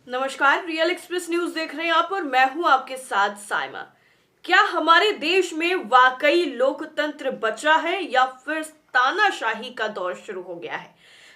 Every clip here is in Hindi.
नमस्कार, रियल एक्सप्रेस न्यूज देख रहे हैं आप और मैं हूं आपके साथ साइमा। क्या हमारे देश में वाकई लोकतंत्र बचा है या फिर तानाशाही का दौर शुरू हो गया है?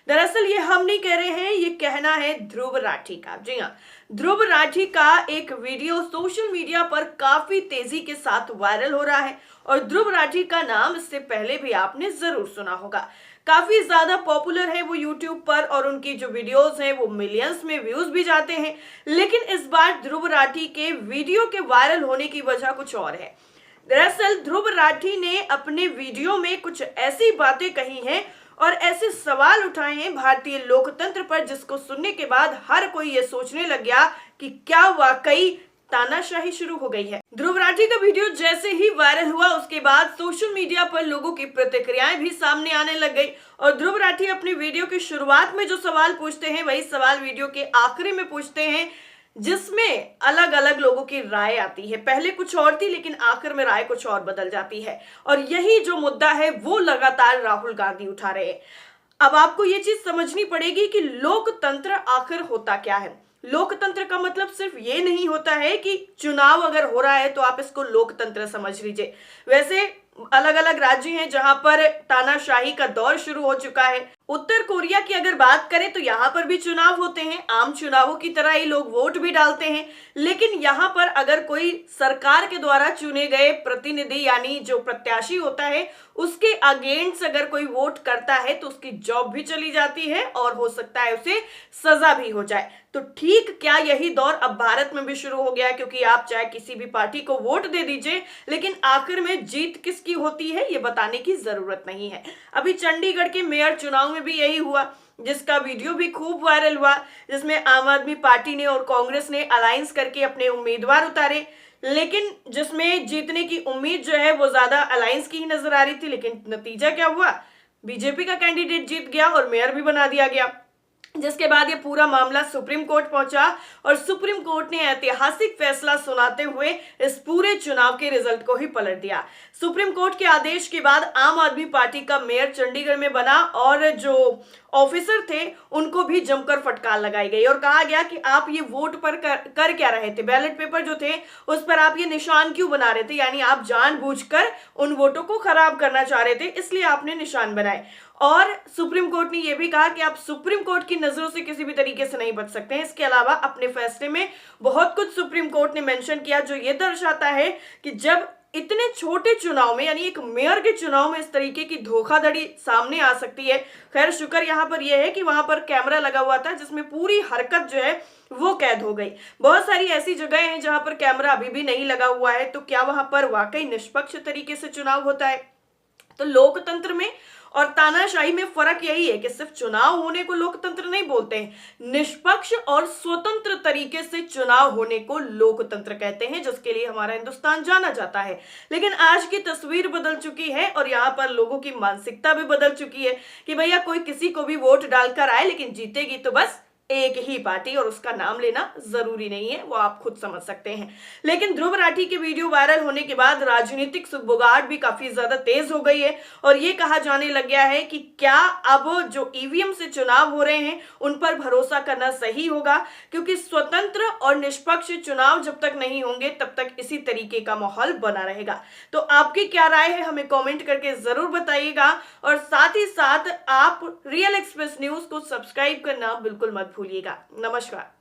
दरअसल ये हम नहीं कह रहे हैं, ये कहना है ध्रुव राठी का। जी हाँ, ध्रुव राठी का एक वीडियो सोशल मीडिया पर काफी तेजी के साथ वायरल हो रहा है और ध्रुव राठी का नाम इससे पहले भी आपने जरूर सुना होगा। काफी ज्यादा पॉपुलर है वो यूट्यूब पर और उनकी जो वीडियोस हैं वो मिलियंस में व्यूज भी जाते हैं। लेकिन इस बार ध्रुव राठी के वीडियो के वायरल होने की वजह कुछ और है। दरअसल ध्रुव राठी ने अपने वीडियो में कुछ ऐसी बातें कही हैं और ऐसे सवाल उठाए हैं भारतीय लोकतंत्र पर, जिसको सुनने के बाद हर कोई ये सोचने लग गया कि क्या वाकई तानाशाही शुरू हो गई है। ध्रुव राठी का वीडियो जैसे ही वायरल हुआ उसके बाद सोशल मीडिया पर लोगों की प्रतिक्रियाएं भी सामने आने लग गई और ध्रुव राठी अपने वीडियो की शुरुआत में जो सवाल पूछते हैं वही सवाल वीडियो के आखिरी में पूछते हैं, जिसमें अलग अलग लोगों की राय आती है। पहले कुछ और थी लेकिन आखिर में राय कुछ और बदल जाती है और यही जो मुद्दा है वो लगातार राहुल गांधी उठा रहे हैं। अब आपको ये चीज समझनी पड़ेगी कि लोकतंत्र आखिर होता क्या है। लोकतंत्र का मतलब सिर्फ ये नहीं होता है कि चुनाव अगर हो रहा है तो आप इसको लोकतंत्र समझ लीजिए। वैसे अलग अलग राज्य हैं जहां पर तानाशाही का दौर शुरू हो चुका है। उत्तर कोरिया की अगर बात करें तो यहाँ पर भी चुनाव होते हैं, आम चुनावों की तरह ही लोग वोट भी डालते हैं। लेकिन यहाँ पर अगर कोई सरकार के द्वारा चुने गए प्रतिनिधि यानी जो प्रत्याशी होता है उसके अगेंस्ट अगर कोई वोट करता है तो उसकी जॉब भी चली जाती है और हो सकता है उसे सजा भी हो जाए। तो ठीक क्या यही दौर अब भारत में भी शुरू हो गया है? क्योंकि आप चाहे किसी भी पार्टी को वोट दे दीजिए लेकिन आखिर में जीत किसकी होती है ये बताने की जरूरत नहीं है। अभी चंडीगढ़ के मेयर चुनाव में भी यही हुआ, जिसका वीडियो भी खूब वायरल हुआ, जिसमें आम आदमी पार्टी ने और कांग्रेस ने अलायंस करके अपने उम्मीदवार उतारे। लेकिन जिसमें जीतने की उम्मीद जो है वो ज्यादा अलायंस की ही नजर आ रही थी, लेकिन नतीजा क्या हुआ? बीजेपी का कैंडिडेट जीत गया और मेयर भी बना दिया गया। जिसके बाद ये पूरा मामला सुप्रीम कोर्ट पहुंचा और सुप्रीम कोर्ट ने ऐतिहासिक फैसला सुनाते हुए इस पूरे चुनाव के रिजल्ट को ही पलट दिया। सुप्रीम कोर्ट के आदेश के बाद आम आदमी पार्टी का मेयर चंडीगढ़ में बना और जो ऑफिसर थे उनको भी जमकर फटकार लगाई गई और कहा गया कि आप ये वोट पर कर क्या रहे थे, बैलेट पेपर जो थे उस पर आप ये निशान क्यों बना रहे थे, यानी आप जानबूझकर उन वोटों को खराब करना चाह रहे थे इसलिए आपने निशान बनाए। और सुप्रीम कोर्ट ने यह भी कहा कि आप सुप्रीम कोर्ट की नजरों से किसी भी तरीके से नहीं बच सकते हैं। इसके अलावा अपने फैसले में बहुत कुछ सुप्रीम कोर्ट ने मेंशन किया जो ये दर्शाता है कि जब इतने छोटे चुनाव में यानी एक मेयर के चुनाव में इस तरीके की धोखाधड़ी सामने आ सकती है। खैर शुक्र यहाँ पर यह है कि वहां पर कैमरा लगा हुआ था जिसमें पूरी हरकत जो है वो कैद हो गई। बहुत सारी ऐसी जगह हैं जहां पर कैमरा अभी भी नहीं लगा हुआ है, तो क्या वहां पर वाकई निष्पक्ष तरीके से चुनाव होता है? तो लोकतंत्र में और तानाशाही में फर्क यही है कि सिर्फ चुनाव होने को लोकतंत्र नहीं बोलते हैं, निष्पक्ष और स्वतंत्र तरीके से चुनाव होने को लोकतंत्र कहते हैं, जिसके लिए हमारा हिंदुस्तान जाना जाता है। लेकिन आज की तस्वीर बदल चुकी है और यहाँ पर लोगों की मानसिकता भी बदल चुकी है कि भैया कोई किसी को भी वोट डालकर आए लेकिन जीतेगी तो बस एक ही पार्टी और उसका नाम लेना जरूरी नहीं है, वो आप खुद समझ सकते हैं। लेकिन ध्रुव राठी के वीडियो वायरल होने के बाद राजनीतिक सुगबुगाहट भी काफी ज्यादा तेज हो गई है और ये कहा जाने लग गया है कि क्या अब जो ईवीएम से चुनाव हो रहे हैं उन पर भरोसा करना सही होगा, क्योंकि स्वतंत्र और निष्पक्ष चुनाव जब तक नहीं होंगे तब तक इसी तरीके का माहौल बना रहेगा। तो आपकी क्या राय है हमें कॉमेंट करके जरूर बताइएगा और साथ ही साथ आप रियल एक्सप्रेस न्यूज को सब्सक्राइब करना बिल्कुल मत भूलिएगा। नमस्कार।